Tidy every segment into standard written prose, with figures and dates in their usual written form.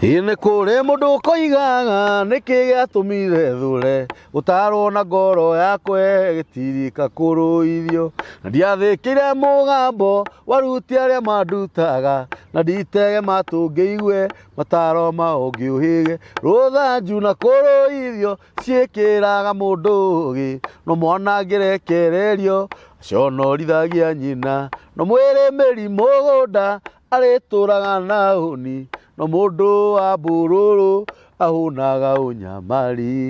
Ine kure mundu koigaga niki gatumire thure gutarwo na ngoro yakwe gitirika kuruithio na ndiathikire mugambo waruti aria mandutaga na nditege matungiigue mataro maungiuhige ruthanju na kuruithio ciikiraga mundu ugi no mwana ngirekererio cionorithagia nyina no mwiri miri mugunda arituraga na huni no mundu wa bururu ahunaga unyamari.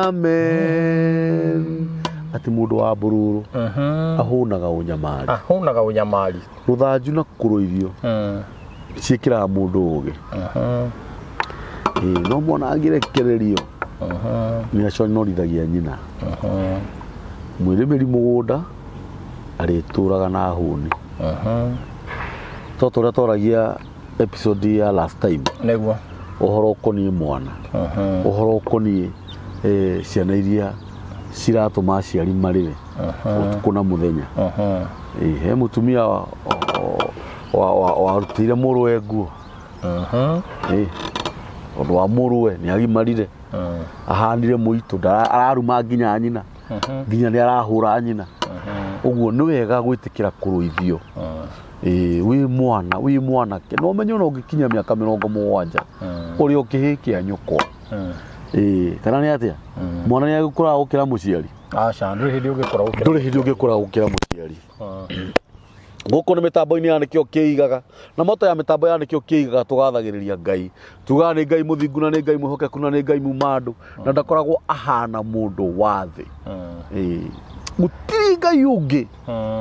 Amen. Ati mundu wa bururu ahunaga unyamari ruthanju na kuruithio ciikiraga mundu ugi no mwana angirekererio ni acionorithagia nyina mwiri miri mugunda arituraga na huni. Toto ratoragia episode ya last time neguo uhoro ukoni mwana uhoro ukoni ciana iria ciratuma aciari marire utuku na muthenya he mutumia warutire murwe nguo undu wa murwe ni agimarire ahandire muito araruma nginya nyina nginya ni arahura nyina uguo ni wega gwitikira kuruithio wi mwana ke no menyo no gikinya miaka 70 uri ukihikia nyukwa kana ni atia mwana ni agukura ukira muciari aca nduri hindi ugikura ukira muciari guku ni mitambo-ini yanikio kiigaga na moto ya mitambo yanikio kiigaga tugathagiriria Ngai tuga ni Ngai muthingu na ni Ngai muhokeku na ni Ngai mumandu na ndakoragwo ahana mundu wa thi gutiri Ngai ungi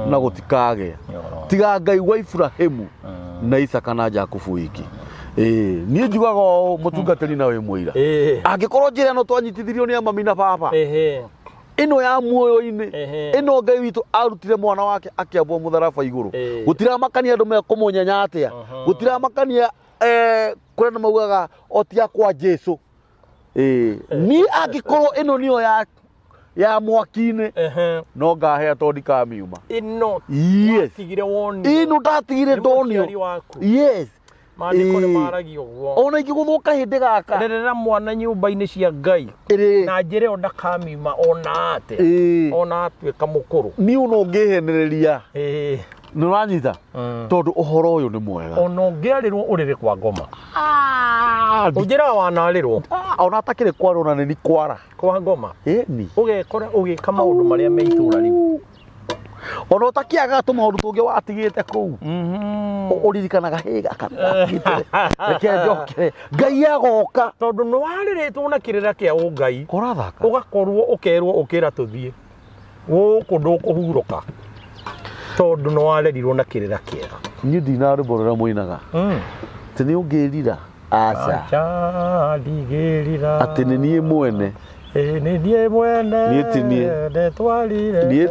na gutikage tiga Ngai wa Ibrahimu na Isaka na Jakubu iki ni njugaga mutungatiri na we muira angikorwo njira no twanyitithirio ni mami na baba ino ya muoyo-ini ino Ngai witu arutire mwana wake akiambwo mutharaba iguru gutira makania andu me kumunyanya atia gutira makania kurena maugaga otia kwa Jesu ni angikorwo ino niyo ya mwaki-ini no ngahea to ndikamiuma ino yes tigire woni ino ndatigire ndonio yes mandiko ni maragio guo ona ingiguthuka hindi gaka rerera mwana nyumba-ini cia Ngai na njire ondakamiuma ona ate ona atuika mukuru ni uno ngihenereria nuranyita tondu uhoro uyu ni mwega ona ungiarirwo urire kwa ngoma ujira wanarirwo ona atakire kwara ona ni kwara kwa ngoma ni ugekora ugika maundu maria me itura riu ona utakiaga tu maundu tungi watigite kuu uririkanaga higa kana reke njokere Ngai agoka tondu no wariritwo na kirira kia Ngai kurathaka ugakorwo ukerwo ukira tuthie guku ndukuhuruka tondu no warerirwo na kirira kiega ni ndinarumborera muinaga tini ungirira aca ndigirira ati ni nie mwene ni nie mwene ndetwarire nie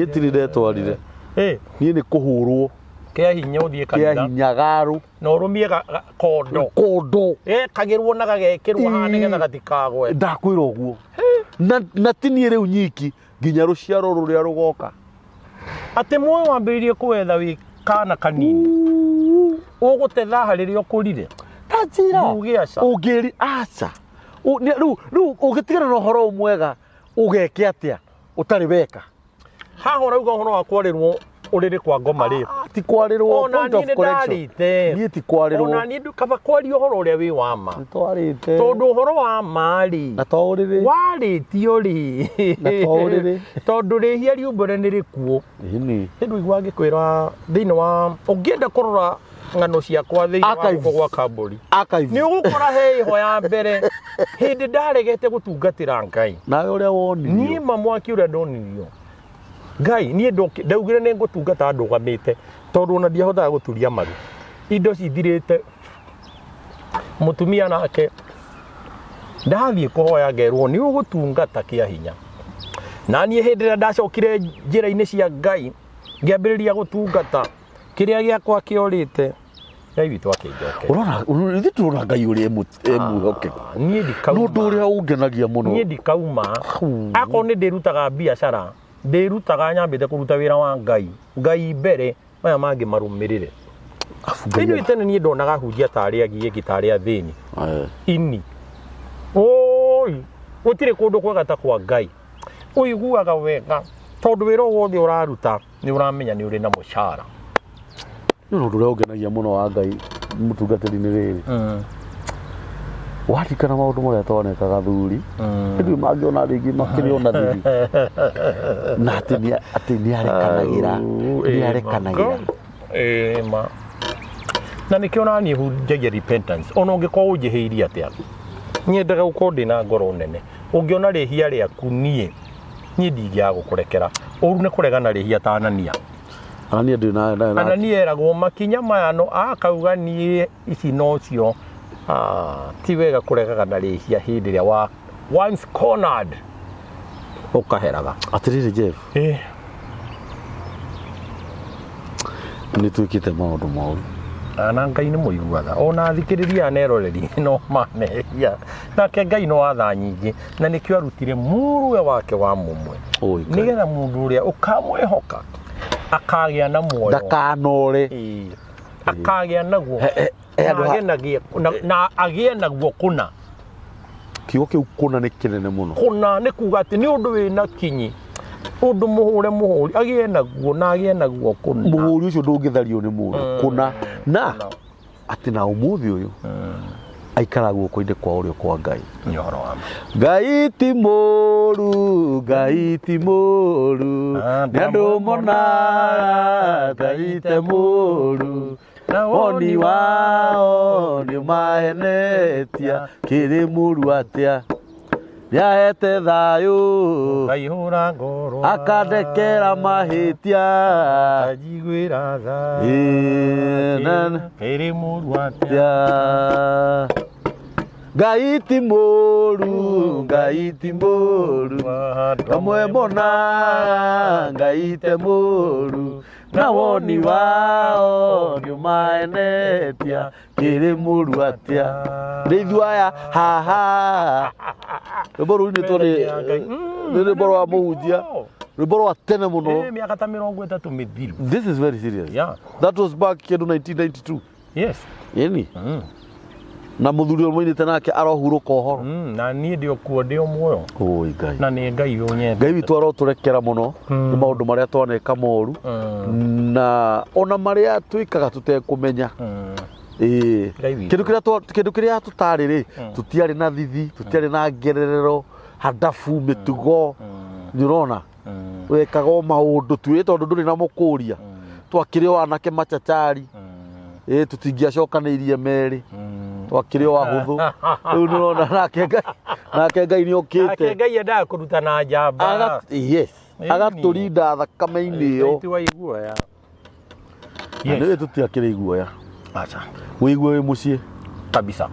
tini ndetwarire nie ni kuhurwo kia hinya uthie kanitha kia hinya garu no rumie kondo kagirwo na gagekirwo hane getha gatikagwe ndakwira uguo na tini riu nyiki nginya ruciaro ruria rugoka ati moyo wambiririe kuwetha wi kana kanini ugutetha hariria ukurire tajira ungiri aca riu ugitigana na uhoro mwega ugeke atia utari weka haha urauga uhoro wa kwarirwo urire kwa ngoma ri ti kwarirwo point of correction ni ti kwarirwo ona ni kaba kwario uhoro uria wi wama twarite tondu uhoro wa mari na twaurire waritio ri na twaurire tondu rihia riumbure ni rikuo ni hindu igwa ngikwira thiini wa ungienda kurora ngano ciakwa thiini wa guko gwa kamburi ni ugukora he iho ya mbere hindi ndaregete gutungatira Ngai nawe uria wonirio ni mamwaki uria ndonirio Ngai nie ndaugire ni ngutungata ndugamite tondu ona ndiahothaga guturia maru indo cithirite mutumia nake ndathie kuhoya ngerwo ni ugutungata kia hinya na nie hindi ria ndacokire njira-ini cia Ngai ngiambiriria gutungata kiria giakwa kiorite Ngai witu akinjoke urona ithi turona Ngai uri emuhoke nie ndikauma nundu uria ungenagia muno nie ndikauma ako ni ndirutaga biacara ndirutaga nyambite kuruta wira wa Ngai mbere maya mangĩ marumirire ino itene ni ndonaga hunjia tari agie gitari athini ini oi gutire kundu kwega ta kwa Ngai uiguaga wega tondu wira wothe uraruta ni uramenya ni uri na mushara ni undu uria ungenagia muno wa Ngai mutungatiri-ini riri watikana maundu maria tonekaga thuri ndio mangiona ringi makiriona thiri na ati ni arekanagira ma na nikiona ni hunjagia repentance ona ungikorwo unjiheirie atia nyendaga gukorwo ndina ngoro nene ungiona rihia riaku nie ndingia gukurekera uru ni kuregana rihia ta Anania Anania eragwo makinya maya no akauga nie ici no cio ti wega kuregaga na rihia hindi ria wa once cornered ukaheraga atiriri Jeff ni twikite maundu mau ana Ngai ni muiguaga ona thikiriria aneroreri no manehia nake Ngai no atha nyingi na nikio arutire muruwe wake wa mumwe nigetha mundu uria ukamwehoka akagia na muoyo ndakanore akagia naguo na agie naguo kuna kiugo kiu kuna ni kinene muno kuna ni kuga ati ni undu wina kinyi undu muhuri agie naguo kuna muhuri ucio ndungithario ni mundu kuna na ati na umuthi uyu aikara guoko-ini kwa urio kwa Ngai ni horo wa Ngai ti muru ni andu mona Ngai te muru na woni wao ni mahenetia kiri muru atia niahete thayu kaihura ngoro akandekera mahitia ajigwira thayu kiri muru atia Ngai ti muru kamwe mona Ngai te muru na woni wao ni maenetia kiri muru atia nithuaya haha rwimbo ni tone ni rwimbo rwa muhunjia rwimbo rwa tene muno miaka ta 30 mithiru. This is very serious. Yeah, that was back in 1992. Yes. Yeni na muthuri omoinite nake arohuruka ohoro na nie ndio kuo ndio muoyo oi Ngai na ni Ngai unyende Ngai witu aroturekera muno ni maundu maria twaneka moru na ona maria twikaga tutekumenya kindu kiria tutari ri tutiari na thithi tutiari na ngererero hadafu mitugo nirona wekaga maundu twi tondu nduri na mukuria twakire o anake machachari tutingiacokanirie meri twakire o ahuthu riu nirona nake Ngai ni okite nake Ngai endaga kuruta na njamba yes agaturinda thakame-ini iyo tiwaiguoya niwe tutiakire iguoya acha wigua wi mucii kabisa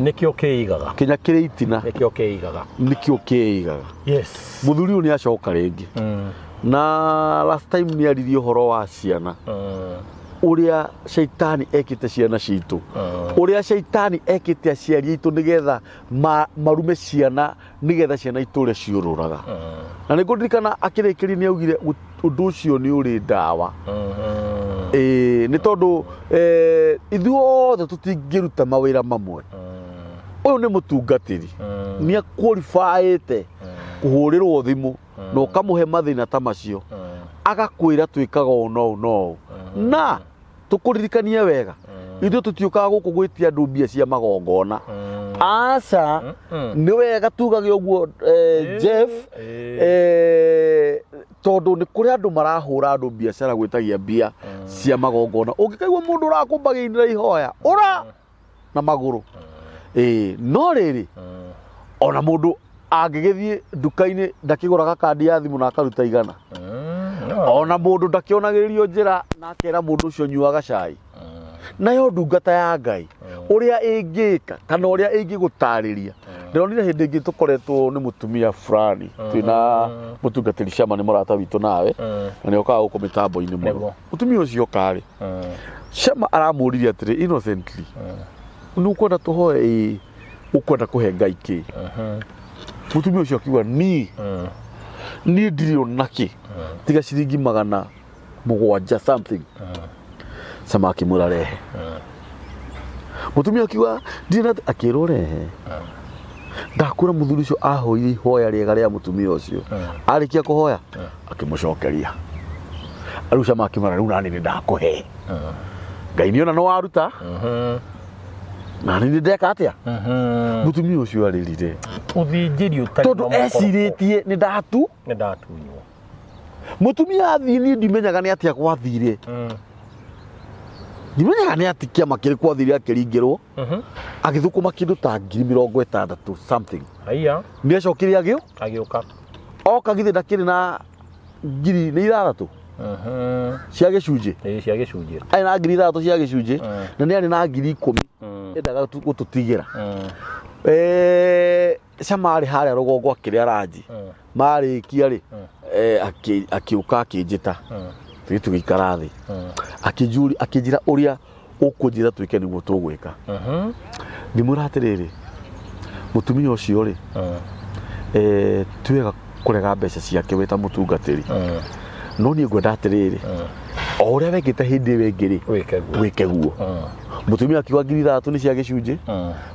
nikio kiigaga kinya kire itina nikio kiigaga yes muthuri uyu ni acoka ringi na last time ni aririe horo wa ciana uria shaitani ekite ciana citu uria shaitani ekite aciari itu nigetha marume ciana nigetha ciana iture ciururaga na niguririkana akirikiri ni augire undu ucio ni uri ndawa ni tondu ithuothe tutingiruta mawira mamwe uyu ni mutungatiri ni qualified kuhurirwo thimu na ukamuhe mathina ta macio agakwira twikaga no na tukuririkanie wega ithu tutiukaga guku gwitia andu mbia cia magongona aca ni wega tugage uguo Jeff tondu ni kuri andu marahura andu biacara gwitagia mbia cia magongona ungikaigua mundu urakumbagiinira ihoya ura na maguru no riri ona mundu angigithie nduka-ini ndakiguraga kandi ya thimu na akaruta igana ona mundu ndakionagirio njira na akera mundu ucio nyuaga cai nayo ndungata ya Ngai uria ingika kana uria ingigutariria ndironire hindi ingi tukoretwo ni mutumia fulani twina mutungatiri cama ni murata witu nawe na ni okaga guko mitambo-ini muno mutumia ucio kari cama aramuririe atiri innocently nukwenda tuhoe ukwenda kuhe Ngai ki mutumia ucio akiuga ni ndiri onaki tiga ciringi 100 mugwanja something samaki murarehe mutumia akiwa ndina akirorehe ndakura muthuri ucio ahoire hoya riega ria mutumia ucio arikia kuhoya akimucokeria aru samaki mara riu nani ndakuhe ngai niona no waruta nani ndeka atia mutumia ucio aririre uthinjiri utari tondu eciritie ni ndatunywo mutumia athini ndimenyaga ni atia kwathire ndimenyaga ni ati kiama kiri kwathire akiringirwo agithukuma kindu ta 60,000 something aiya ni acokirie agiuka oka githe ndakiri na 6,000 cia gicunje cia gicunje ai na 6,000 cia gicunje na ni ari na 10,000 endaga gututigira camari haria rugongo akiria ranji marikia ri akiuka akinjita tugikara thi akinjira uria ukunjira twike niguo tugwika ndimuratiriri mutumia ucio ri twega kurega mbeca ciake weta mutungatiri no ni ngwenda atiriri o uria wekite hindi wengiri wike guo mutumia akiwa 3,000 ni cia gicunje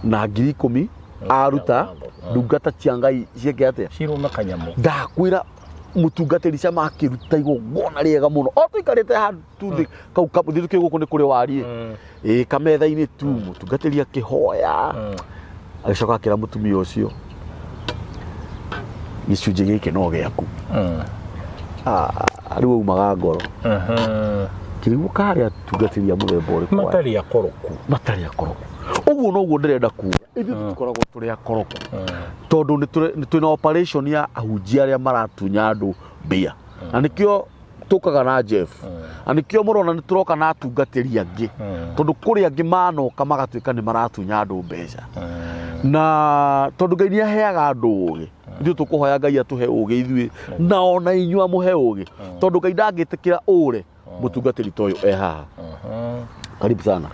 na 10,000 aruta ndungata cia ngai ciake atia ciruma kanyamu ndakwira mutungatiri cia makiruta igongona riega muno o tuikarite handu thi kau kaputhiru kiguku ni kuri wari kametha-ini tu mutungatiri akihoya agicoka akira mutumia ucio gicunje giki no giaku riu umaga ngoro kirigu karia tungatiri muthemba uriku matari akoroku uguo noguo ndirenda kuga ithu tukoragwo turi akoroku tondu ni twina operation ya ahunjia aria maratunya andu mbia na nikio tukaga na Jeff na nikio murona ni turoka na atungatiri angi tondu kuri angi manoka magatuika ni maratunya andu mbeca na tondu ngai ni aheaga andu ugi ithu tukuhoya ngai atuhe ugi ithui na ona inyua muhe ugi tondu ngai ndangitikira ure mutungatiri toyo haha karibu sana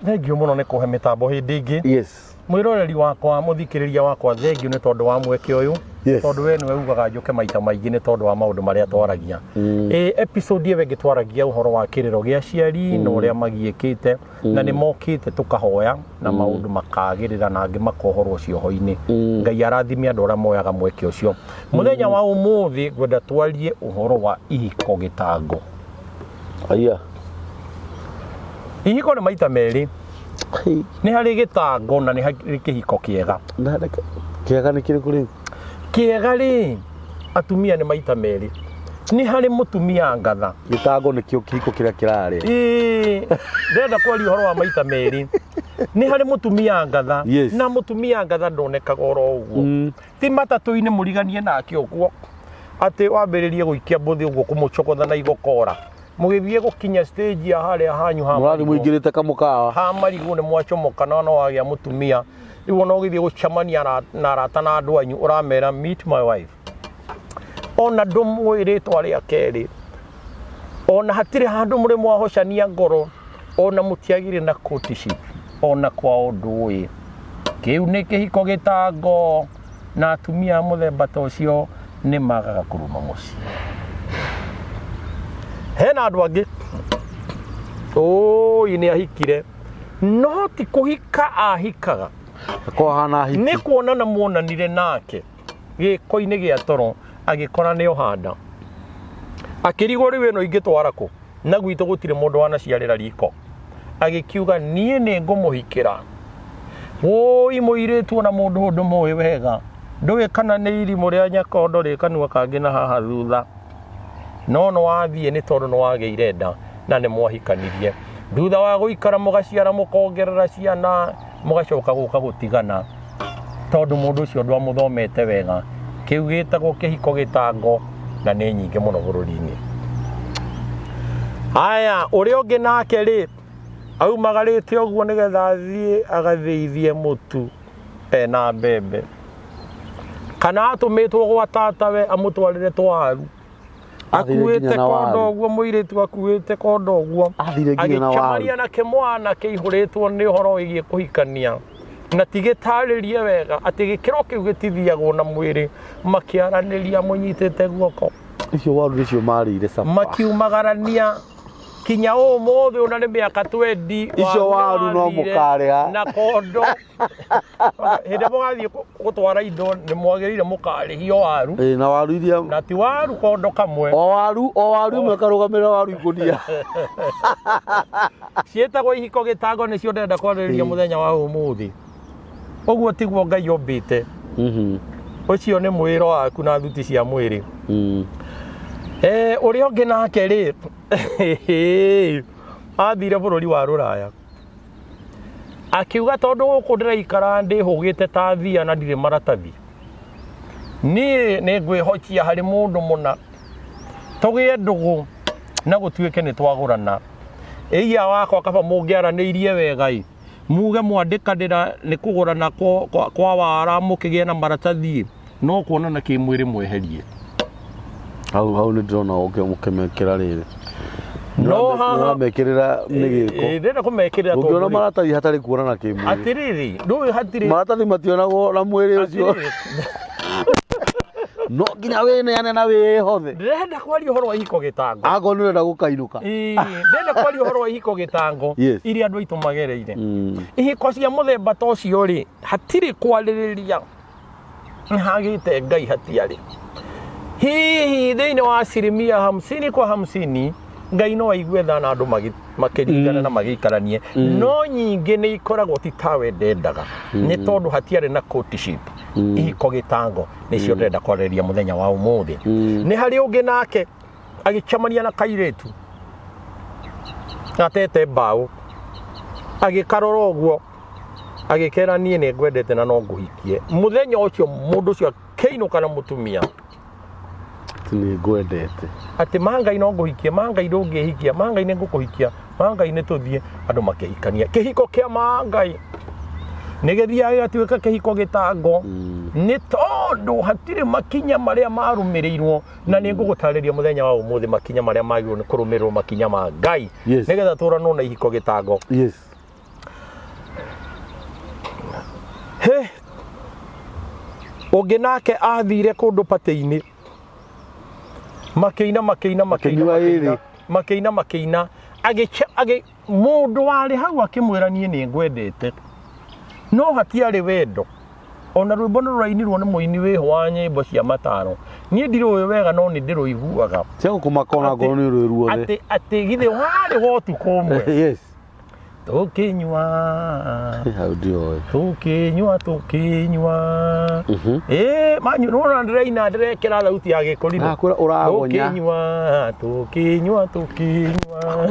thengio muno ni kuhe mitambo hindi ingi yes mwiroreri wakwa muthikiriria wakwa thengio ni tondu wa mweke uyu tondu we niwe ugaga njuke maita maingi ni tondu wa maundu maria twaragia episode iyo wengi twaragia uhoro wa kiriro gia ciari na uria magiikite na ni mokite tukahoya na maundu makagirira na angi makohorwo cioho-ini ngai arathimia andu aria moyaga mweke ucio muthenya wa umuthi ngwenda twarie uhoro wa ihiko gitango aiya ihiko ni maita meri ni hari gitango na ni hari kihiko kiega kiega ni kiriku riu kiega ri atumia ni maita meri ni hari mutumia ngatha gitango ni kio kihiko kiria kirari ndenda kwari uhoro wa maita meri ni hari mutumia ngatha na mutumia ngatha ndonekaga oro uguo ti matatu-ini muriganie nake uguo ati wambiririe guikia mbuthi uguo kumuchokotha na igokora mugithie gukinya stage ya haria hanyu ha murari muingirite kamukawa ha marigu ni mwachomoka na no wagia mutumia riu no githie gucamania na arata na andu anyu uramera meet my wife ona ndumwiritwa ria keri ona hatire handu muri mwahocania ngoro ona mutiagire na courtship ona kwa undu kiu ni kihiko gitango na atumia muthemba ta ucio ni magaga kuruma muci hena andu angi ini ahikire no ti kuhika ahikaga ko hana hiki ni kuonana muonanire nake giko-ini gia toro agikora ni ohanda akirigo riu ino ingitwara ku na gwitu gutire mundu wanaciarira riko agikiuga nie ni ngumuhikira woi muiritu na mundu hundu moe wega nduwe kana ni iri muria nyakondo ri kanua kangi na haha thutha no wathie ni tondu no wageire nda na ni mwahikanirie thutha wa guikara mugaciara mukongerera ciana mugacoka guka gutigana tondu mundu ucio ndwa muthomete wega kiu gitagwo kihiko gitango na ni nyingi muno bururi-ini haya uria ungi nake ri aumagarite uguo nigetha athie agathithie mutu na mbembe kana atumitwo gwa tatawe amutwarire twaru akuite kondo uguo muiritu akuite kondo uguo agicamaria na kimwana kiihuritwo ni uhoro wigie kuhikania na tigitaririe wega ati gikiro kiu gitithiagwo na mwiri makiaraniria munyitite guoko icio waru icio marĩire capa makiumagarania kinya ũmũthĩ ona nĩ mĩaka 20 icio waru no mũkarĩha na kondo hĩndĩ mũgathiĩ gũtwara indo nĩ mwagĩrĩire mũkarĩhio waru na waru iria na ti waru kondo kamwe o waru ĩmwe karũgamĩrĩra waru ikũnia ciĩtagwo ihiko gĩtango nĩcio ndenda kwarĩrĩria mũthenya wa ũmũthĩ ũguo tiguo Ngai ombĩte ũcio nĩ mwĩro waku na thuti cia mwĩrĩ ũrĩa ũngĩ nake rĩ athire bũrũri wa Rũraya akiuga tondũ gũkũ ndĩraikara ndĩhũgĩte ta thia na ndirĩ maratathi niĩ nĩ ngwĩhokia harĩ mũndũ mũna tũgĩe ndũgũ na gũtuĩke nĩ twagũrana ĩia wakwa kaba mũngĩaranĩirie wega muge mwandĩkanĩra nĩ kũgũrana kwa wara mũkĩgĩa na maratathi no kuonana kĩmwĩrĩ mweherie hau nĩ ndĩrona ũkĩmekĩra rĩrĩ no mekĩrĩra mĩgĩko ndĩrenda kũmekĩrĩra tondũ ũngĩona maratathi hatarĩ kuonana kĩmwĩrĩ atĩrĩrĩ ndũĩ hatirĩ maratathi mationagwo na mwĩrĩ ũcio no nginya wĩneane na wĩhothe ndĩrenda kwaria ũhoro wa ihiko gĩtango angorwo nĩ ũrenda gũkainũka ndĩrenda kwaria ũhoro wa ihiko gĩtango iria andũ aitũ magereire ihiko cia mũthemba ta ũcio rĩ hatirĩ kwarĩrĩria nĩhagĩte Ngai hatiarĩ hihi thĩinĩ wa asilimia 50 kwa 50 Ngai no aigue tha na andũ makĩringana na magĩikaranie no nyingĩ nĩ ikoragwo ti tawe ndendaga nĩ tondũ hatiarĩ na courtship ihiko gĩtango nĩcio ndĩrenda kwarĩrĩria mũthenya wa ũmũthĩ nĩ harĩ ũngĩ nake agĩcemania na kairĩtu atete mbaũ agĩkarora ũguo agĩkera niĩ nĩ ngwendete na no ngũhikie mũthenya ũcio mũndũ ũcio akĩinũka na mũtumia nĩ ngwendete atĩ mangai no ngũhikia mangai ndũngĩhikia mangai nĩ ngũkũhikia mangai nĩ tũthiĩ andũ makĩhikania kĩhiko kĩa mangai nĩ gĩthiaga gĩgatuĩka kĩhiko gĩtango nĩ tondũ hatirĩ makinya marĩa marũmĩrĩirwo na nĩ ngũgũtarĩria mũthenya wa ũmũthĩ makinya marĩa magĩrĩirwo nĩ kũrũmĩrĩrwo makinya ma Ngai nĩgetha tũranwo na ihiko gĩtango ũngĩ nake athire kũndũ patĩ-inĩ makĩina mũndũ warĩ hau akĩmwĩra niĩ nĩ ngwendete no hatiarĩ wendo ona rwĩmbo nĩ rũrainirwo nĩ mũini wĩho wa nyĩmbo cia mataro niĩ ndirũĩ wega no nĩ ndĩrũiguaga cia gũkũmakona ngoro nĩ rũĩ ruothe atĩ githĩ warĩ wa ũtukũ ũmwe tũkĩnyua nona ndĩraina ndĩrekĩra thauti ya gĩkũrinũ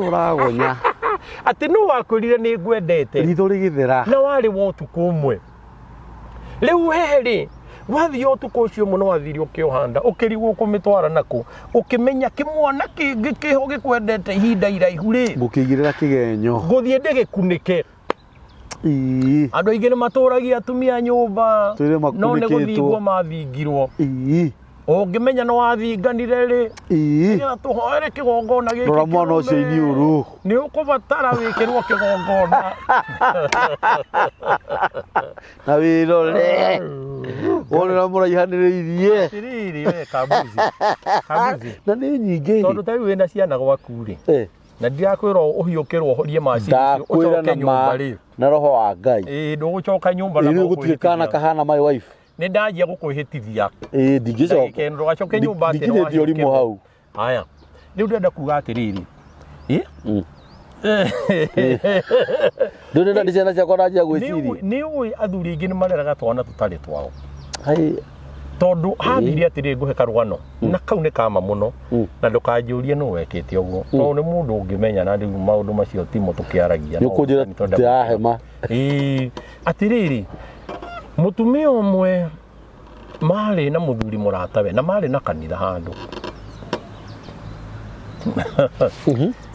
ũragonya atĩ nũ wakwĩrire nĩ ngwendete ritho rĩgĩthera na warĩ wa ũtukũ ũmwe rĩu herĩ wathiĩ ũtukũ ũcio mũno wathire ũkĩũhanda ũkĩrigwo kũmĩtwara nakũ ũkĩmenya kĩmwana kĩngĩ kĩho gĩkwendete ihinda iraihu rĩ gũkĩigĩrĩra kĩgenyo gũthiĩ ndĩgĩkunĩke andũ aingĩ nĩ matũragia atumia nyũmba no nĩ gũthingwo mathingirwo ũngĩmenya nĩ wathinganire rĩ nĩgetha tũhoere kĩgongona gĩkĩ rora mwana ũcio iniũrũ nĩ ũkũbatara wĩkĩrwo kĩgongona na wĩrore wonera mũraihanĩrĩirie rĩrĩ we kambuzi na nĩ nyingĩ tondũ ta rĩu wĩna ciana gwaku rĩ na ndirakwĩra ũhiũkĩrwo ũhorie macini ũcoke nyũmba rĩ na roho wa Ngai ndũgũcoka nyũmba na gũtirĩ kana kahana my wife nĩ ndanjia gũkwĩhĩtithia ndingĩcoka ndũgacoke nyũmba atĩ nĩ ũrimũ hau haya rĩu ndĩrenda kuga atĩrĩrĩ ndũrenda ndĩ ciana ciakwa ndanjia gwĩciria nĩ ũĩ athuri aingĩ nĩ mareraga twana tũtarĩ twao tondũ hathire atĩrĩ ngũhe karũgano na kau nĩ kama mũno na ndũkanjũrie nũ wekĩte ũguo tondũ nĩ mũndũ ũngĩmenya na rĩu maũndũ macio timo tũkĩaragia nĩ ũkũnjĩra ndĩrahema atĩrĩrĩ mũtumia ũmwe marĩ na mũthuri mũratawe na marĩ na kanitha handũ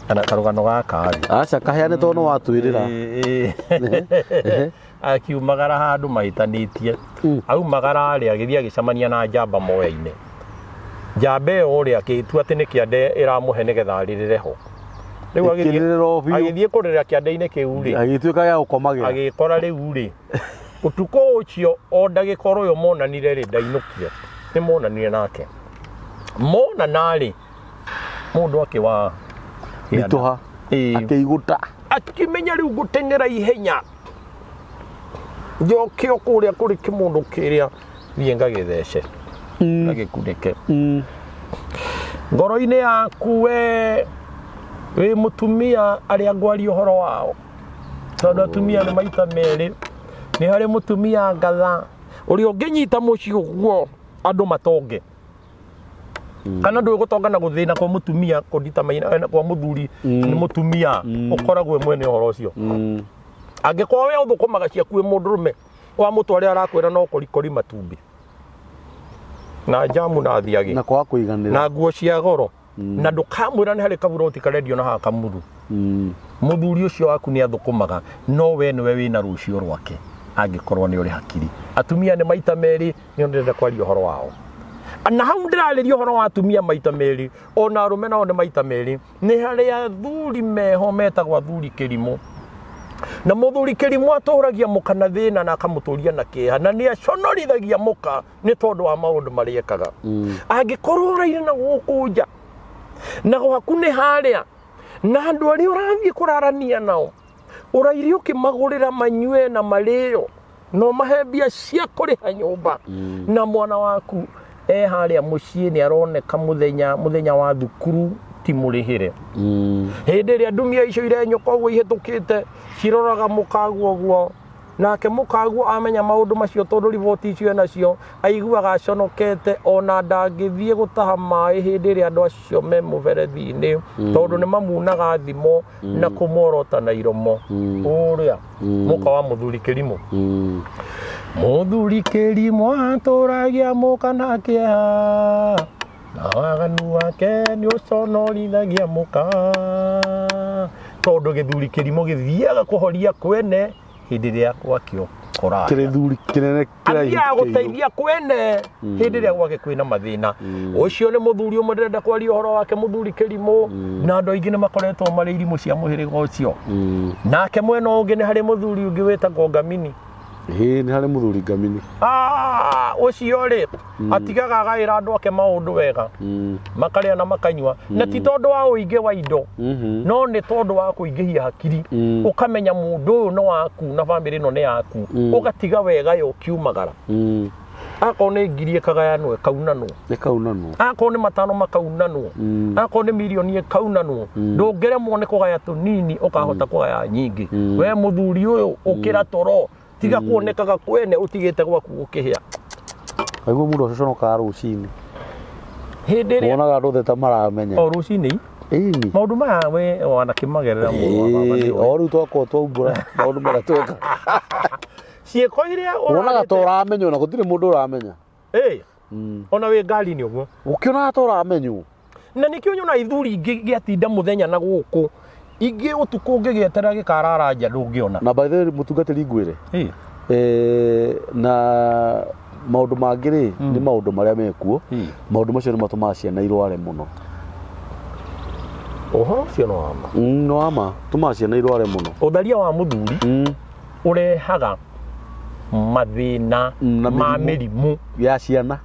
kana karũgano gaka aca kaheane tondũ watwĩrĩra akiumagara handũ mahĩtanĩtie aumagara rĩ agĩthiĩ agĩcemania na njamba moya-inĩ njamba ĩyo rĩ akĩtua atĩ nĩ kĩande ĩramũhe nĩgetha arĩrĩre ho rĩu agĩthiĩ kũrĩrĩra kĩande-inĩ kĩu rĩ agĩtuĩka ya gũkomagĩra agĩkora rĩu rĩ ũtukũ ũcio o ndagĩka ũyũ monanire rĩ ndainũkire nĩ monanire nake mona nari mundu akiwa itoha akeiguta akimenya riu gutengera ihenya njoke okuria kuri kimundu kiria thienga githece agikundike ngoro-ini yaku we mutumia aria ngwari uhoro wao tondu atumia ni maita meri ni hari mutumia ngatha uri unginyita muci uguo andu matonge kana ndu gutonga na guthina kwa mutumia kundita maina kwa muthuri ni mutumia ukoragwe mwene uhoro ucio angikwa we uthukumaga ciaku mundurume wa mutware arakwira no korikori matumbi na jamu na thiagi na kwa kuiganira na nguo cia goro na ndukamwira ni hari kaburoti karendio na ha kamuru muthuri ucio waku ni athukumaga no we niwe wina rucio rwake angikorwo ni uri hakiri atumia ni maita meri ni ndenda kwaria uhoro wao na hau ndirariria uhoro wa atumia maita meri ona arume nao ni maita meri ni hari athuri meho metagwo athuri kirimo na muthuri kirimo aturagia muka na thina na akamuturia na kiha na ni aconorithagia muka ni tondu wa maundu mariekaga angikorwo raire na gukunja na gwaku ni haria na andu aria urathie kurarania nao urairi ukimagurira manyue na mario no mahebia cia kuriha nyumba na mwana waku haria mucii ni aroneka muthenya wa thukuru ti murihire hindi ria ndumia icio irenyuka uguo ihetukite ciroraga mukaguo guo nake mukaguo amenya maundu macio tondu riboti icio nacio aiguaga aconokete ona ndangithie gutaha mai hindi ria andu acio me muberethi-ini tondu ni mamunaga thimo na kumorota na iromo uria muka wa muthuri kirimo muthuri kirimo aturagia muka na kieha na waganu wake ni uconorithagia muka tondu githuri kirimo githiaga kuhoria kwene hindi ria gwakio kora kirithuri kinene kiraihu guteithia kwene hindi ria gwake kwina mathina ucio ni muthuri umwe ndirenda kwaria uhoro wake muthuri kirimo na andu aingi ni makoretwo mari irimu cia muhiriga ucio nake mwena ungi ni hari muthuri ungi wetagwo Ngamini ni hari muthuri Ngamini ucio ri atigaga gaira andu ake maundu wega makaria na makanywa na ti tondu wa uingi wa indo no ni tondu wa kuingihia hakiri ukamenya mundu uyu no waku na family no ni yaku ugatiga wega yo kiumagara ako ni ngiri kagayanwe kaunanwo ni kaunanwo ako ni matano makaunanwo ako ni milioni kaunanwo ndungeremwo ni kugaya tunini ukahota kugaya nyingi we muthuri uyu ukira toro tiga kuonekaga kwene utigite gwaku ukihia aiguo mundu ucio conokaga rucini hindi ria wonaga andu theta maramenya o rucini ini maundu maya we wana kimagerera mundu o riu twakwo twaumbura maundu magatweka cieko iria wonaga to uramenya na gutire mundu uramenya ona we ngari ni uguo ukiona to uramenywo na nikio nyona ithuri ingi giatinda muthenya na guku ingi utuku ngigetera gikarara nja ndungiona na by the way mutungatiri ngwire na maundu mangiri ni maundu maria mekuo maundu macio ni matumaga ciana irware muno oho cio no ama no ama tumaga ciana irware muno utharia wa muthuri urehaga mathina ma mirimu ya ciana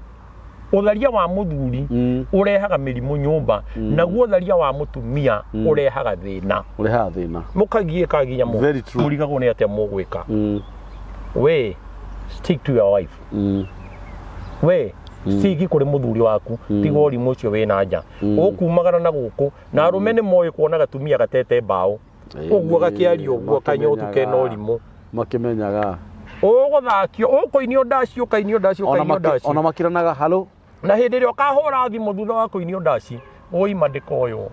utharia wa muthuri urehaga mirimu nyumba naguo utharia wa mutumia urehaga thina mukagie kaginya murigagwo ni atia mugwika we stick to your wife we sigi kuri muthuri waku tigo ri mucio we na nja ukumagara na guku na arume ni moyo kuona gatumia gatete mbao uguo gakiario uguo kanyotu keno rimu makimenyaga uguthakio ukuinio ndaci ukainio ndaci ukainio ndaci ona makiranaga halo na hindi ri ukahura thimu thutha wa kuinio ndaci oima ndikoyo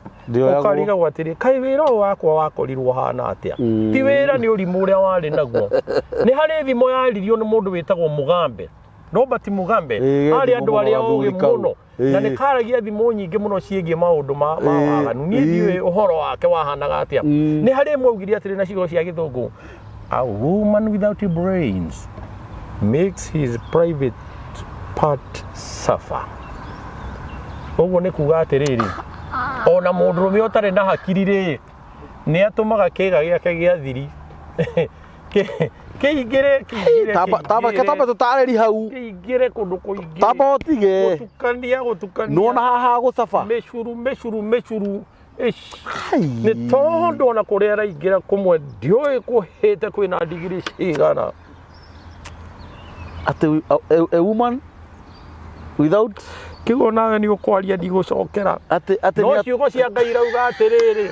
ukariga gwatiri kai wira wakwa wakorirwo hana atia ti wira ni urimu uria wari naguo ni hari thimo yaririo ni mundu witagwo Mugambe Robert Mugambe ari andu aria ugi muno na ni karagia thimo nyingi muno ciegie maundu ma waganu ni ndiui uhoro wake wahanaga atia ni hari mwaugiri atiri na cigo cia githungu a woman without brains makes his private part suffer uguo ni kuga atiriri ona mundurume utari na hakiri ri ni atumaga kiga giake gia thiri Kĩingĩre tamba tũtarĩri hau kĩingĩre kũndũ kũingĩ tamba ũtige gũtukania nona haha gũcaba mĩcuru nĩ tondũ ona kũrĩa araingĩra kũmwe ndiũĩ kũhĩte kwĩna ndigiri cigana atĩ a woman without kĩguo nawe nĩ ũkwaria ndigũcokera no ciugo cia Ngai irauga atĩrĩrĩ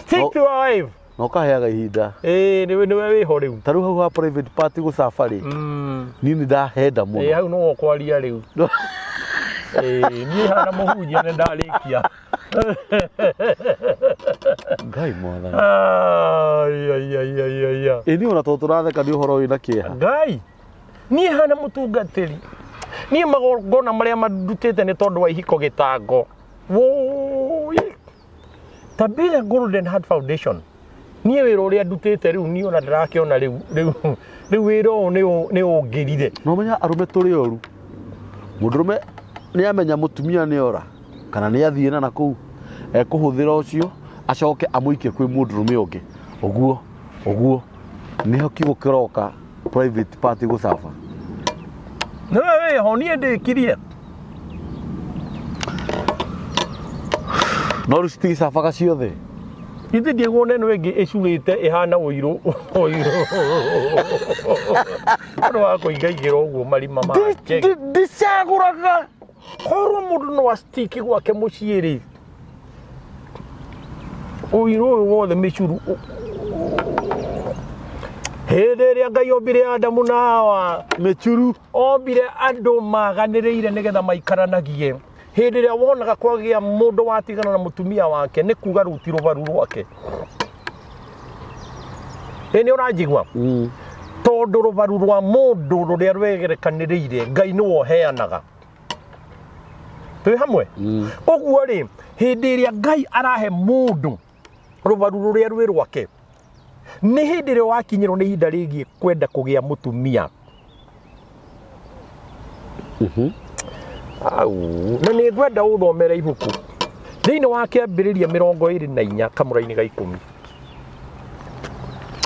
stick to your wife no kaheaga ihinda niwe wĩho rĩu ta rĩu hau ha private party gũcaba rĩ niĩ nĩ ndahenda mũno hau no ũkwaria rĩu niĩ hana mũhunjia nĩ ndarĩkia Ngai mwathani niĩ ona to tũratheka nĩ ũhoro wĩna kĩeha Ngai niĩ hana mũtungatĩri niĩ magongona marĩa mandutĩte nĩ tondũ wa ihiko gĩtango Tabia Golden Heart Foundation niĩ wĩra ũrĩa ndutĩte rĩu niĩ ona ndĩrakĩona rĩu wĩra ũyũ nĩ ũngĩrire no menya arũme tũrĩ oru mũndũrũme nĩ amenya mũtumia nĩ ora kana nĩ athiĩ na kũu ekũhũthĩra ũcio acoke amũikie kwĩ mũndũrũme ũngĩ ũguo nĩho kiugo kĩroka private party gũcaba nĩwe wĩho niĩ ndĩkirie no rĩu citigicabaga ciothe ithe ndiĩguo neno ĩngĩ ĩcurĩte ĩhana ũirũ andũ wa kũingaingĩra ũguo marima make ndicagũraga korwo mũndũ no acitiki gwake mũciĩ rĩ ũirũ ũyũ wothe mĩcuru hĩndĩ ĩrĩa Ngai ombire Adamu na Hawa mĩcuru ombire andũ maganĩrĩire nĩgetha maikaranagie hĩndĩ ĩrĩa wonaga kwagĩa mũndũ watigana na mũtumia wake nĩ kuga rĩu ti rũbaru rwake nĩ ũranjigua tondũ rũbaru rwa mũndũ rũrĩa rwegerekanĩrĩire Ngai nĩwe ũheanaga twĩ hamwe ũguo rĩ hĩndĩ ĩrĩa Ngai arahe mũndũ rũbaru rũrĩa rwĩ rwake nĩ hĩndĩ ĩrĩa wakinyĩrwo nĩ ihinda rĩgiĩ kwenda kũgĩa mũtumia na nĩ ngwenda ũthomere ibuku thĩinĩ wa kĩambĩrĩria 24 kamũra-inĩ ga 10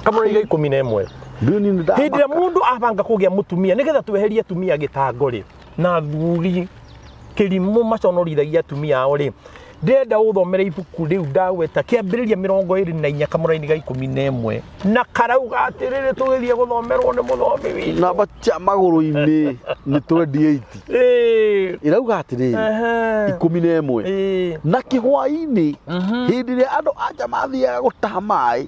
kamũra-inĩ ga 11 hĩndĩ ĩrĩa mũndũ abanga kũgĩa mũtumia nĩgetha tweherie atumia gĩtango rĩ na athuri kĩrimũ maconorithagia atumia ao rĩ ndenda ũthomere ibuku rĩu ndagweta kĩambĩrĩria 24 kamũra-inĩ ga 11 na karauga atĩrĩrĩ tũgĩthiĩ gũthomerwo nĩ mũthomi witũ namba cia magũrũ-inĩ nĩ 28 irauga atĩrĩrĩ 11 na kĩhwaĩ-inĩ hĩndĩ ĩrĩa andũ anja mathiaga gũtaha maĩ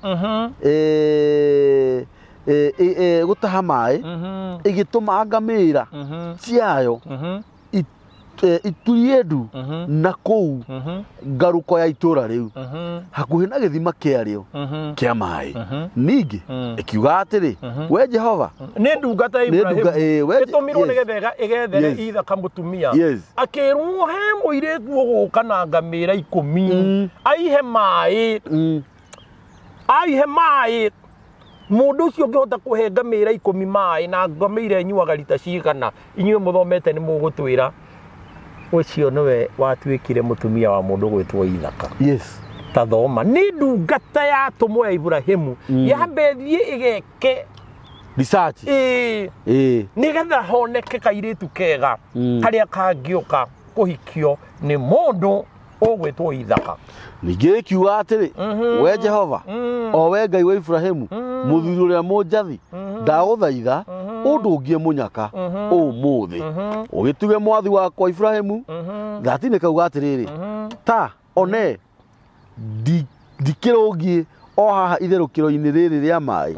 gũtaha maĩ ĩgĩtũma ngamĩra ciayo ituriendu na kũu ngaruko ya itũra rĩu hakuhĩ na gĩthima kĩarĩo kĩa maĩ ningĩ ĩkiuga atĩrĩ we Jehova nĩ ndungata Ibrahimu ĩtũmirwo nĩgetha ĩgethere ithaka mũtumia akĩrwo he mũirĩtu ũgũka na ngamĩra 10 aihe maĩ mũndũ ũcio ũngĩhota kũhe ngamĩra 10 maĩ na ngamĩra ĩnyuaga rita cigana inyuĩ mũthomete nĩ mũgũtwĩra ũcio nĩwe watuĩkire mũtumia wa mũndũ gwĩtwo ithaka ta thoma nĩ ndungata yatũmwo ya Ibrahimu yambe thiĩ ĩgeke research nĩgetha honeke kairĩtu kega karĩa kangĩũka kũhikio nĩ mũndũ ũgwĩtwo ithaka ningĩ ĩkiuga atĩrĩ we Jehova o we Ngai wa Ibrahimu mũthuri ũrĩa mũnjathi ndagũthaitha ũndũngie mũnyaka ũmũthĩ ũgĩtuge mwathi wakwa Ibrahimu thati nĩ kauga atĩrĩrĩ ta one ndikĩrũngie o haha itherũkĩro-inĩ rĩrĩ rĩa maĩ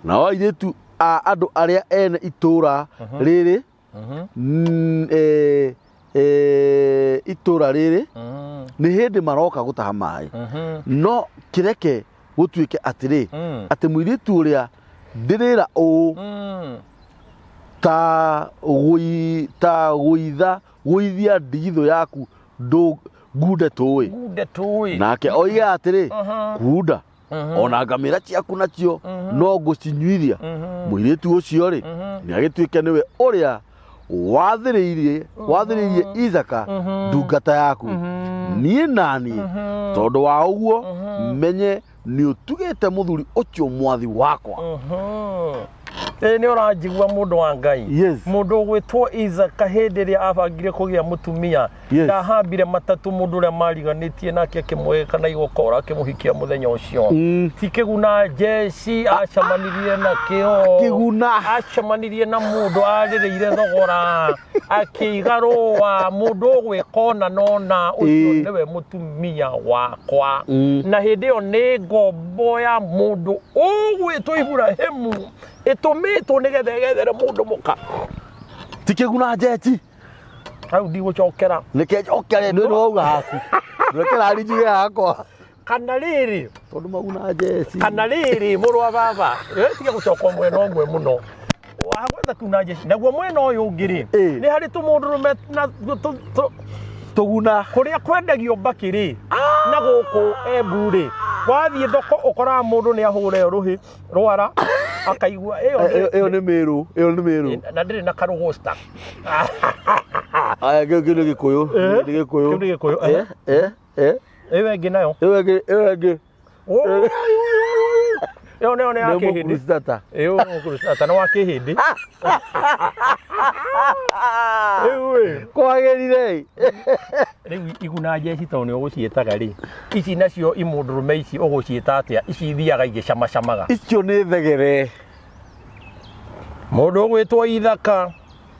nao airĩtu a andũ arĩa ene itũra rĩrĩ itũra rĩrĩ nĩ hĩndĩ maroka gũtaha maĩ no kĩreke gũtuĩke atĩrĩ atĩ mũirĩtu ũrĩa ndĩrĩra ũũ ta gũithia ndigithũ yaku ngunde tũĩ nake oige atĩrĩ kunda ona ngamĩra ciaku nacio no ngũcinyuithia mũirĩtu ũcio rĩ nĩ agĩtuĩke nĩwe ũrĩa wathĩrĩirie Ithaka ndungata yaku niĩ naniĩ tondũ wa ũguo menye nĩ ũtugĩte mũthuri ũcio mwathi wakwa. Nĩ ũranjigua mũndũ wa Ngai. Yes. Mũndũ ũgwĩtwo Isaka hĩndĩ ĩrĩa abangire kũgĩa mũtumia. Yes. Ndahambire matatũ mũndũ ũrĩa mariganĩtie nake akĩmũhe kana igokora akĩmũhikia mũthenya ũcio. Ti kĩguna Jesi acamanirie na kĩo. Kĩguna. Acamanirie na mũndũ arĩrĩire thogora. Akĩigarũa mũndũ ũgwĩkona nona ũcio nĩwe mũtumia wakwa. Na hĩndĩ ĩyo nĩ ngombo ya mũndũ ũgwĩtwo Iburahĩmu ĩtũmĩtwo nĩgetha gethere mũndũ mũka. Ti kĩguna Jesi. Hau ndigũcokera. Reke njokere nĩ wauga haku. Rekera rinjige hakwa. Kana rĩrĩ. Tondũ maguna Jesi. Kana rĩrĩ mũrũ wa baba. Tiga gũcoka mwena ũmwe mũno. Wagwetha kuna Jesi. Naguo mwena ũyũ ũngĩ rĩ. Nĩ harĩ tũmũndũrũme na tũguna. Kũrĩa kwendagio mbakĩ na gũkũ Embu rĩ. Wathiĩ thoko ũkoraga mũndũ nĩ ahũra rũhĩ rwara akaigua ĩyo nĩ mĩrũ. Ĩyo nĩ mĩrũ. Na ndĩrĩ na karũgũsta. Aya kĩu nĩ Gĩkũyũ. Nĩ Gĩkũyũ. Kĩu nĩ Gĩkũyũ. Ĩyo ĩngĩ nayo. Ĩyo ĩngĩ. Ĩyo nĩ ya kĩhĩndĩ. Ĩyo nĩ wa kĩhĩndĩ. Kwagĩrire. Rĩu iguna Jesi tondũ nĩ ũgũciĩtaga rĩ. Ici nacio imũndũrũme ici ũgũciĩta atĩa? Ici ithiaga igĩcamacamaga. Icio nĩ thegere. Mũndũ ũgwĩtwo Ithaka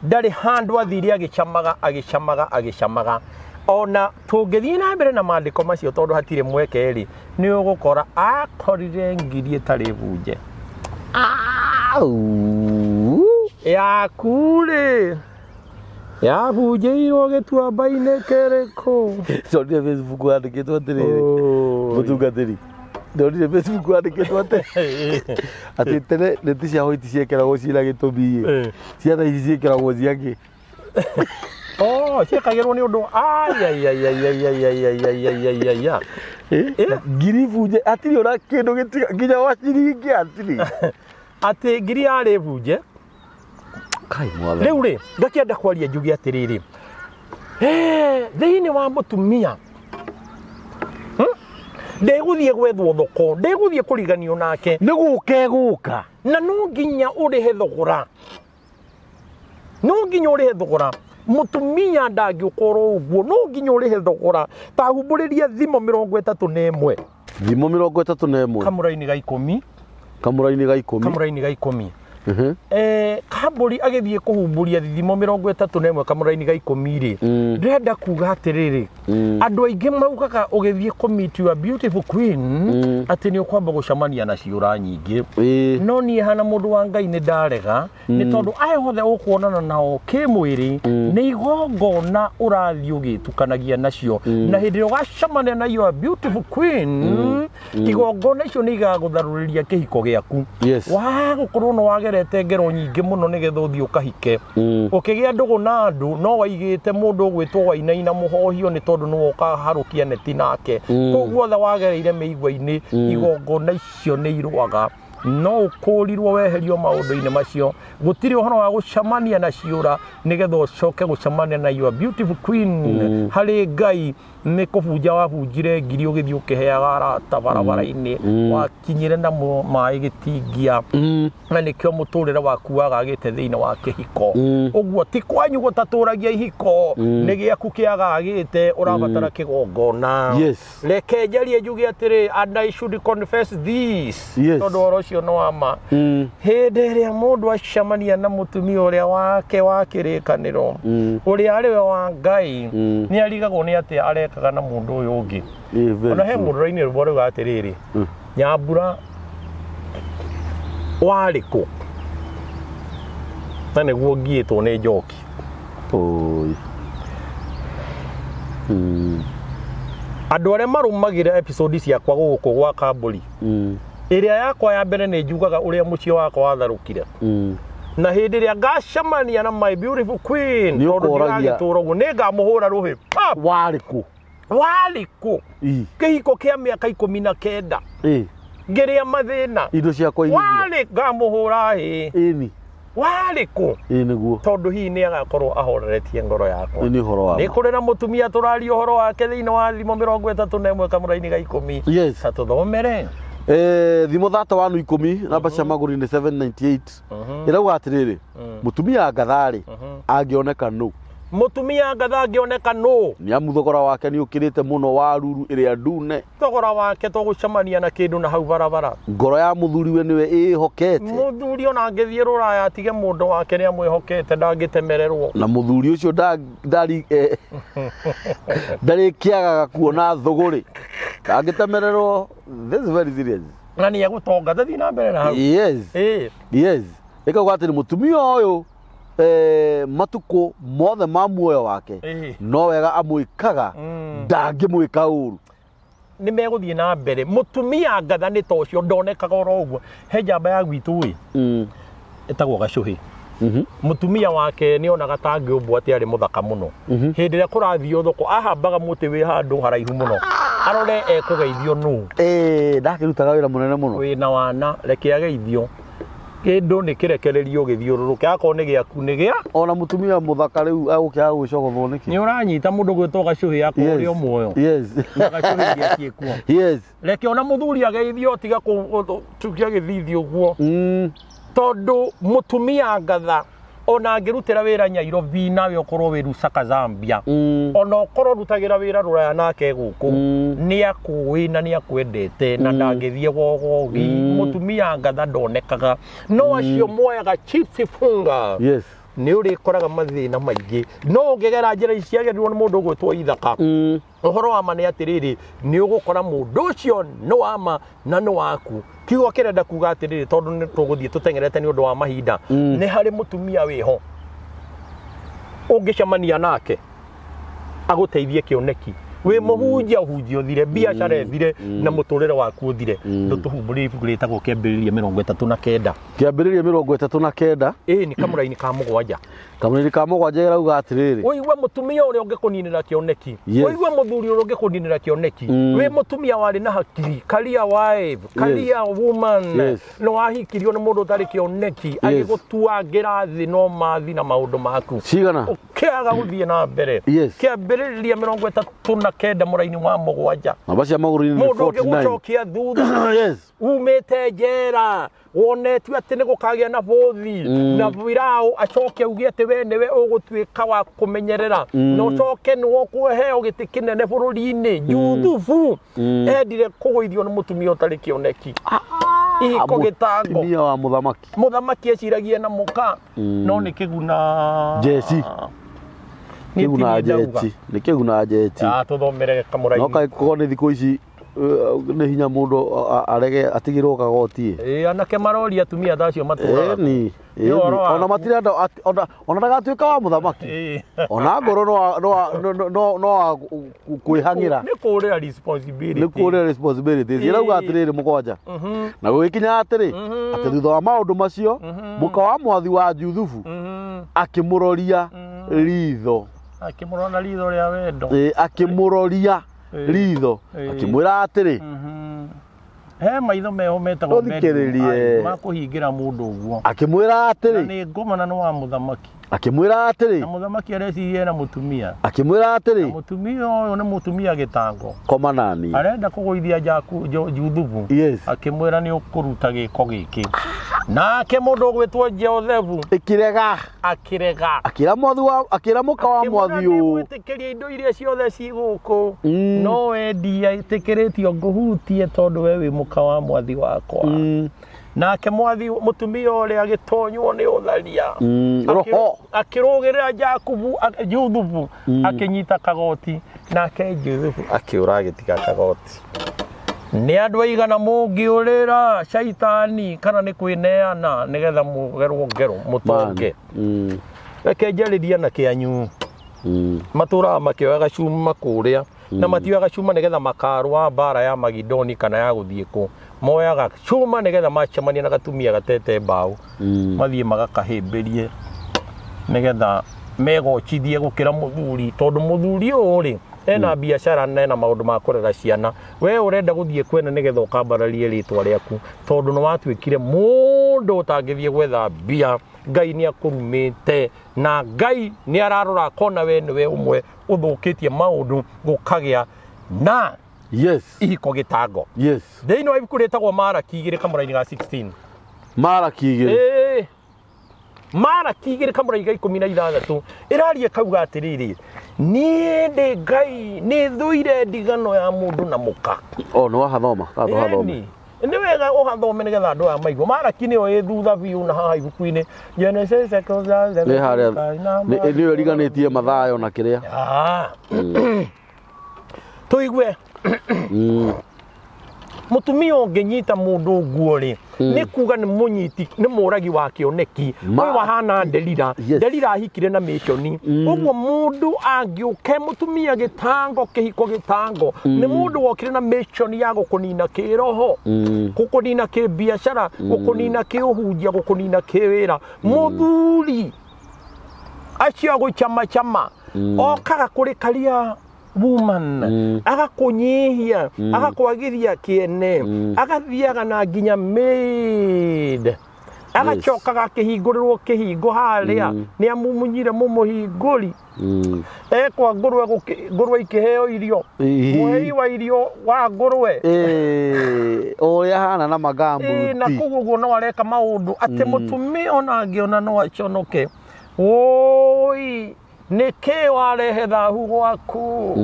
ndarĩ handũ athire agĩcamaga. Ona tũngĩthiĩ na mbere na maandĩko macio tondũ hatirĩ mweke rĩ, nĩ ũgũkora akorire ngiri ĩtarĩ bunje. Yaku rĩ. Yabunjĩirwo gĩtuamba-inĩ kĩrĩkũ? Ndonire Facebook wandĩkĩtwo atĩrĩrĩ. Mũtungatĩri. Ndonire Facebook wandĩkĩtwo atĩrĩrĩ. Atĩ tene neti cia white ciekĩragwo ciĩna gĩtũmi. Cia thaa ici ciĩkĩragwo ciangĩ. Ciekagĩrwo nĩ ũndũ ngiri bunje atirĩ ona kĩndũ gĩtiga nginya wa ciringi atirĩ. Atĩ ngiri yarĩ bunje. Rĩu rĩ ngakĩenda kwaria njuge atĩrĩrĩ. Thĩinĩ wa mũtumia ndegũthiĩ gwethwo thoko, ndegũthiĩ kũriganio nake. Nĩ gũka. Na no nginya ũrĩhe thogora. Mũtumia ndangĩkorwo ũguo, no nginya ũrĩhe thogora. Ta humbũrĩria thimo 31. Thimo 31. Kamũra-inĩ ga 10. Kamũra-inĩ ga 10. Kambũri agĩthiĩ kũhumburia thimo 31 kamũra-inĩ ga 10 rĩ. Ndĩrenda kuga atĩrĩrĩ. Andũ aingĩ maugaga ũgĩthiĩ kũmeet your beautiful queen atĩ nĩ ũkwamba gũcamania na ciũra nyingĩ. No niĩ hana mũndũ wa Ngai nĩ ndarega nĩ tondũ aya othe ũkuonana nao kĩmwĩrĩ nĩ igongona ũrathiĩ ũgĩtukanagia nacio. Na hĩndĩ ĩrĩa ũgacamania na your beautiful queen igongona icio nĩ igagũtharũrĩria kĩhiko gĩaku. Wagũkorwo nĩ wagerete ngero nyingĩ mũno nĩgetha ũthiĩ ũkahike. Ũkĩgĩa ndũgũ na andũ no waigĩte mũndũ ũgwĩtwo Wainaina mũhohio nĩ tondũ nĩ woka harũkia neti nake. Koguo othe wagereire mĩigua-inĩ igongona icio nĩ irũaga. No ũkũrirwo weherio maũndũ-inĩ macio. Gũtirĩ ũhoro wa gũcamania na ciũra nĩgetha ũcoke gũcamania na your beautiful queen. Harĩ Ngai nĩ kũbunja wabunjire ngiri ũgĩthiĩ ũkĩheaga arata barabara-inĩ. Wakinyire na maĩ gĩtingia. Na nĩkĩo mũtũrĩre waku wagagĩte thĩinĩ wa kĩhiko. Ũguo ti kwanyu gũtatũragia ihiko. Nĩ gĩaku kĩagagĩte ũrabatara kĩgongona. Reke njarie njuge atĩrĩ, and I should confess this. Tondũ ũhoro ũcio nĩ wa ma. Hĩndĩ ĩrĩa mũndũ acamania na mũtumia ũrĩa wake wa kĩrĩkanĩro, ũrĩa arĩwe wa Ngai, nĩ arigagwo nĩ atĩ arekaga na mũndũ ũyũ ũngĩ. Ona he mũndũ-inĩ rũmwe rũga atĩrĩrĩ, Nyambura warĩ kũ? Na nĩguo ngĩĩtwo nĩ njoki. Andũ arĩa marũmagĩra episode ciakwa gũkũ gwa Kambũri, ĩrĩa yakwa ya mbere nĩ njugaga ũrĩa mũciĩ wakwa watharũkire. Na hĩndĩ ĩrĩa ngacamania na my beautiful queen, tondũ ndiragĩtũra ũguo, nĩ ngamũhũra rũhĩ. Warĩ kũ? Kĩhiko kĩa mĩaka 19. Ngĩrĩa mathĩna. Indo ciakwa warĩ ngamũhũra hĩ. Warĩ kũ? Nĩguo. Tondũ hihi nĩ agakorwo ahoreretie ngoro yakwa. Nĩ ũhoro wa. Nĩ kũrĩ na mũtumia tũraria ũhoro wake thĩinĩ wa thimo 31 kamũra-inĩ ga 10. Ta tũthomere. thimo thata wa 10 namba cia maguri ni 798 irauga atiriri mutumia ngathari angioneka no mutumia ngatha angioneka no ni amuthogora wake ni ukirite muno wa ruru iria ndune thogora wake to gucamania na kindu na hau barabara ngoro ya muthuriwe niwe ihokete muthuri ona ngithie ruraya atige mundu wake ni amwihokete ndangitemererwo na muthuri ucio ndari kiagaga kuona thogori ndangitemererwo. This is very serious. na ni agutonga ndathi na mbere na hau. Yes ikauga ati ni mutumia uyu matuko mothe ma muoyo wake no wega amwikaga ndangimwika uru ni meguthie na mbere mutumia ngatha ni tocio ndonekaga oro uguo. He njamba ya gwitu wi etagwo Gacuhi mutumia wake ni onaga tangi ubwo ati ari muthaka muno hindi ria kurathio thoko ahambaga muti wi handu haraihu muno arore ekugeithio nu ndakirutaga wira munene muno wina wana reke ageithio kindu ni kirekererio githiururuke akoo ni giaku ni gia ona mutumia muthaka riu agukia gucogothwo niki ni uranyita mundu gwitwo Gacuhi akoo uri muoyo na Gacuhi ndia ciekuo reke ona muthuri ageithio tiga tukia githithio guo tondu mutumia ngatha ona angirutira wira Nyairobi nawe ukorwo wiru Saka Zambia ona ukorwo rutagira wira ruraya nake guku ni akuwi na ni akwendete na ndangithie gogogi mutumia ngatha ndonekaga no acio moyaga chips funga ni uri koraga mathina maingi no ungegera njira ici agerirwo ni mundu gwitwo Ithaka uhoro wa mane atiriri ni ugukora mundu ucio no wama na no waku kiugo kirenda kuga atiriri tondu ni tuguthie tutengerete ni undu wa mahinda ni hari mutumia wiho ungicamania nake aguteithie kioneki we muhunjia uhunjio thire biacara thire na muturire waku thire ndutuhumburi ibuku ritagwo kiambiriria 39 kiambiriria 39 ni kamuraini ka mugwanja irauga atiriri uigwa mutumia uri ungikuninira kioneki uigwa muthuri uri ungikuninira kioneki we mutumia wari na hakiri career wife career woman no wahikirio ni mundu utari kioneki agigutua ngirathi no mathi na maundu maku cigana kiaga guthie na mbere kiambiriria 39 muraini wa mugwanja namba cia maguru ni 49 mundu gucokia thutha umete njera wonetio ati ni gukagia na bothi na wirao acoke augie ati we niwe ugutwika wa kumenyerera no coke ni wokuheo giti kinene bururi-ini Juthubu endire kuguithio ni mutumia utari kioneki iko gitango mutumia wa muthamaki eciragie na muka no ni kiguna jesi ni kiguna jeti tuthomere kamuraini no kai ko ni thiko ici ni hinya mundu arege atigirwo kagoti anake marori atumia thacio maturaga ona matirenda ona ndagatuika wa muthamaki ona ngoro no kwihangira ni kurira responsibilities irauga atiriri mugwanja na gwikinya atiri ati thutha wa maundu macio muka wa mwathi wa Juthubu akimuroria ritho akimurona ritho ria wendo akimuroria ritho akimwira atiri he maitho meho metagwo thikiririe makuhingira mundu uguo akimwira atiri ni ngomana no wa muthamaki akimwira atiri na muthamaki arecirie na mutumia akimwira atiri mutumia uyu ni mutumia gitango koma nani arenda kuguithia jaku Juthubu akimwira ni ukuruta giko giki nake mundu gwitwo Jothefu akirega akira muka wa mwathi u itikiria indo iria ciothe ci guku no wendia itikiritio nguhutie tondu we wi muka wa mwathi wakwa nake mwathi mutumia uria agitonywo ni utharia akirugirira Juthubu akinyita kagoti nake Juthubu akiura agitiga kagoti ni andu aigana mungiurira shaitani kana ni kwineana nigetha mugerwo ngero mutonge reke njariria na kianyu matura makioyaga cuma kuria na matioyaga cuma nigetha makarwa mbara ya Magidoni kana ya guthie ku moyaga cuma nigetha macemania na gatumia gatete mbao mathie magakahimbirie nigetha megochithie gukira muthuri tondu muthuri uri ena biashara na maundu ma kurera ciana we urenda guthie kwena nigetha ukambararie ritwa riaku tondu no watwikire mundu utangithie gwetha bia Ngai ni akurumite na Ngai ni ararora kona we niwe umwe uthukitie maundu gukagia na Yes. Ihiko gitango. Yes. Thĩinĩ wa ibuku rĩtagwo Maraki 2 kamũraini ga 16. Maraki 2. Maraki 2 kamũraini ga 16 ĩraria kauga atĩrĩrĩ, niĩ ndĩ Ngai nĩ thũire ndigano ya mũndũ na mũka. Nĩ wahathoma. Nĩ wega ũhathome nĩgetha andũ aya maigua. Maraki nĩyo ĩ thutha biũ na haha ibuku-inĩ. Genesis nĩ harĩa nĩyo ĩriganĩtie Mathayo na kĩrĩa. Tũigue. Mutumia ũngĩnyita mũndũ nguo rĩ, nĩ kuga nĩ mũnyiti, nĩ mũragi wa kĩoneki. Ũyũ wahana Delila. Delila ahikire na Mĩconi. Ũguo mũndũ angĩũke mũtumia gĩtango, kĩhiko gĩtango, nĩ mũndũ wokire na Mĩconi ya gũkũnina kĩroho, gũkũnina kĩbiacara, gũkũnina kĩũhunjia, gũkũnina kĩwĩra. Mũthuri acio agũchama okaga kũrĩ karia woman, agakunyihia, agakwagithia kĩene, agathiaga na nginya maid, agacokaga akĩhingũrĩrwo kĩhingo harĩa, nĩ amumunyire mũmũhingũri, ekwa ngũrwe ikĩheo irio, mũhei wa irio wa ngũrwe, ũrĩa hana na magambuti, na koguo no areka maũndũ atĩ mũtumia ona angĩona no aconoke. Woi, nĩkĩ warehe thahu gwaku,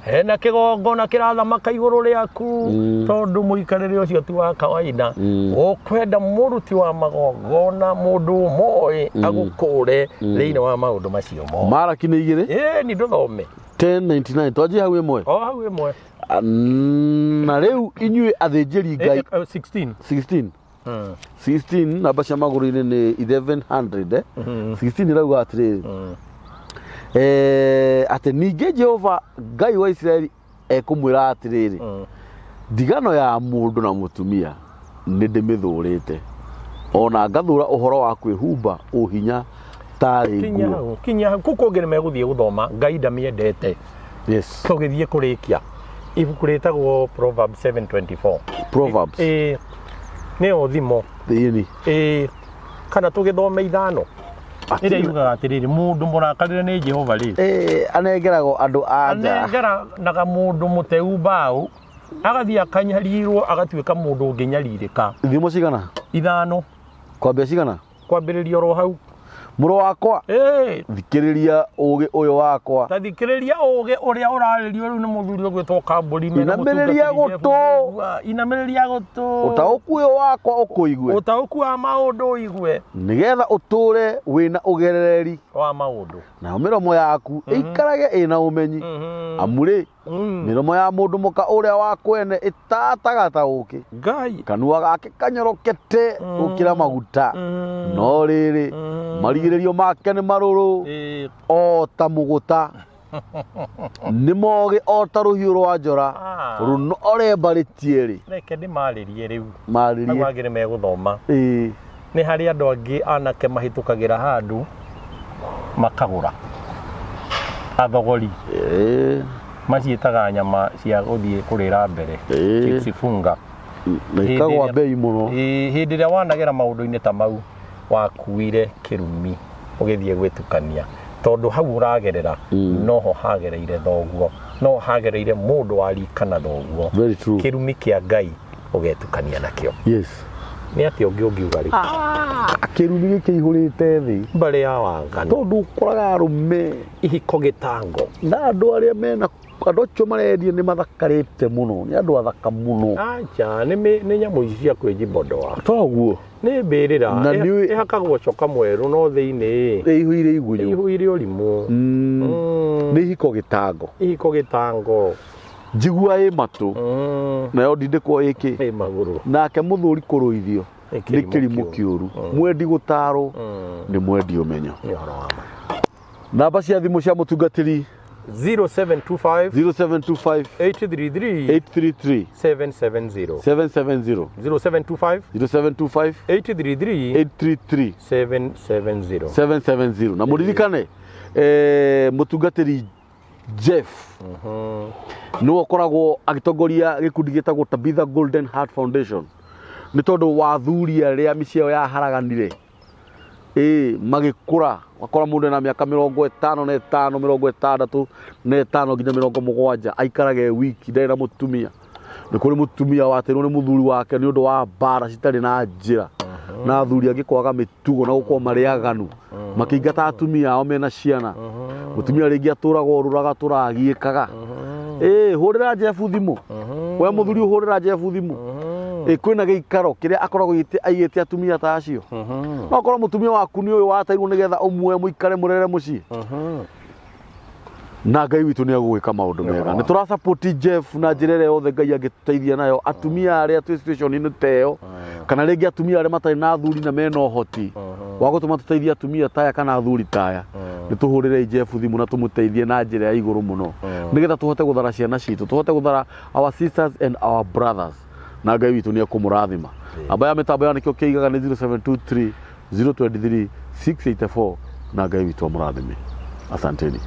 hena kĩgongona kĩrathamaka igũrũ rĩaku, tondũ mũikarĩre ũcio ti wa kawaida. Ũkwenda mũruti wa magongona mũndũ ũmoĩ agũkũre thĩinĩ wa maũndũ macio mo. Maraki nĩ 2? Nĩ ndũthome 10:99 twanjie hau ĩmwe. Hau ĩmwe. Na rĩu inyuĩ athĩnjĩri Ngai 16 namba cia magũrũ-inĩ nĩ 1100. 16 ĩrauga atĩrĩrĩ, atĩ ningĩ Jehova Ngai wa Isiraeli ekũmwĩra atĩrĩrĩ, ndigano ya mũndũ na mũtumia nĩ ndĩmĩthũrĩte, ona ngathũra ũhoro wa kwĩhumba ũhinya tarĩ nguo. Kinya hau kuko ngene megũthiĩ gũthoma, Ngai ndamĩendete. Yes. Tũgĩthiĩ kũrĩkia ibuku rĩtagwo Proverbs 7:24. Proverbs. Nĩyo thimo. Kana tũgĩthome 5. Ĩrĩa yugaga atĩrĩrĩ, mũndũ mũrakarĩre nĩ Jehova rĩ, anengeragwo andũ anja, anengeranaga mũndũ mũteu mbaũ, agathiĩ akanyarirwo agatuĩka mũndũ ũngĩnyarirĩka. Thimo cigana? 5. Kwambia cigana? Kwambĩrĩria oro hau. Mũrũ wakwa, thikĩrĩria ũgĩ ũyũ wakwa, ta thikĩrĩria ũgĩ ũrĩa ũrarĩrio rĩu nĩ mũthuri ũgwĩtwo Kambũri, inamĩrĩria gũtũ, ũtaũku ũyũ wakwa ũkũigue, ũtaũku wa maũndũ ũigue, nĩgetha ũtũre wĩna ũgereri wa maũndũ, nayo mĩromo yaku ĩikarage ĩna ũmenyi, amu rĩ mĩromo ya mũndũ mũka ũrĩa wa kwene ĩtataga ta ũkĩ, Ngai kanua gake kanyorokete gũkĩra maguta, no rĩrĩ marigĩrĩrio make nĩ marũrũ o ta mũgũta, nĩ mogĩ o ta rũhiũ rwa njora rũnorembarĩtie rĩ. Reke ndĩmarĩrie rĩu, marĩrie magĩ nĩ megũthoma. Nĩ harĩ andũ angĩ anake mahĩtũkagĩra handũ makagũra athogori, maciĩtaga nyama cia gũthiĩ kũrĩra mbere, chips-funga, na ikagwa bei mũno. Hĩndĩ ĩrĩa wanagera maũndũ-inĩ ta mau wakuire kĩrumi ũgĩthiĩ gwĩtukania, tondũ hau ũragerera noho hagereire thoguo, no hagereire mũndũ warikana thoguo, kĩrumi kĩa Ngai ũgetukania nakĩo. Yes. Nĩ atĩ ũngĩ ũngiuga rĩ, kĩrumi gĩkĩ ihũrĩte thĩ mbarĩ ya waganu, tondũ ũkoraga arũme ihiko gĩtango na andũ arĩa mena andũ acio marendia nĩ mathakarĩte mũno, nĩ andũ athaka mũno. Acha nĩ nyamũ ici cia kwĩjimbodoa toguo, nĩ mbĩrĩra ĩhakagwo coka mwerũ no thĩinĩ ĩihũire igunyũ, ĩihũire ũrimũ, nĩ ihiko gĩtango, ihiko gĩtango, njigua ĩ matũ nayo ndindĩkwo ĩkĩ magũrũ, nake mũthuri kũrũithio nĩ kĩrimũ kĩũru, mwendi gũtarwo nĩ mwendi ũmenyo. Namba cia thimũ cia mũtungatĩri 0725 0725 833 833 770 770 0725 0725 833 833 770 770. Na mũririkane mũtungatĩri Jeff nĩwe ũkoragwo agĩtongoria gĩkundi gĩtagwo Tabitha Golden Heart Foundation, nĩ tondũ wathuria rĩa mĩciĩ yao yaharaganire magikura wakora mundu na miaka 55 na 5 65 nginya 70 aikarage wiki ndari na mutumia ni kuri mutumia watirwo ni muthuri wake ni undu wa bara citari na njira na athuri angikwaga mitugo na gukwa mariaganu makingata atumia ao mena ciana mutumia ringi aturaga ururaga turagiikaga hurira Jefu thimu we muthuri hurira Jefu thimu kwina giikaro kiria akoragwo aigite atumia ta acio no korwo mutumia waku ni uyu watairwo nigetha umwe muikare murere mucii na Ngai witu ni agwika maundu mega ni tura support Jeff na njira ĩrĩa yothe Ngai angĩtũteithia nayo atumia aria twi situation-inĩ teo kana ringi atumia aria matari na athuri na mena ũhoti wa gũtũma tũteithie atumia taya kana athuri taya ni tuhurire Jeff thimu na tumuteithie na njira ya iguru muno nigetha tuhote guthara ciana citu tuhote guthara our sisters and our brothers na Ngai witu ni akumurathima aba ya mitambo ya nikio kiigaga ni 0723 023 684 na Ngai witu amurathime asanteni.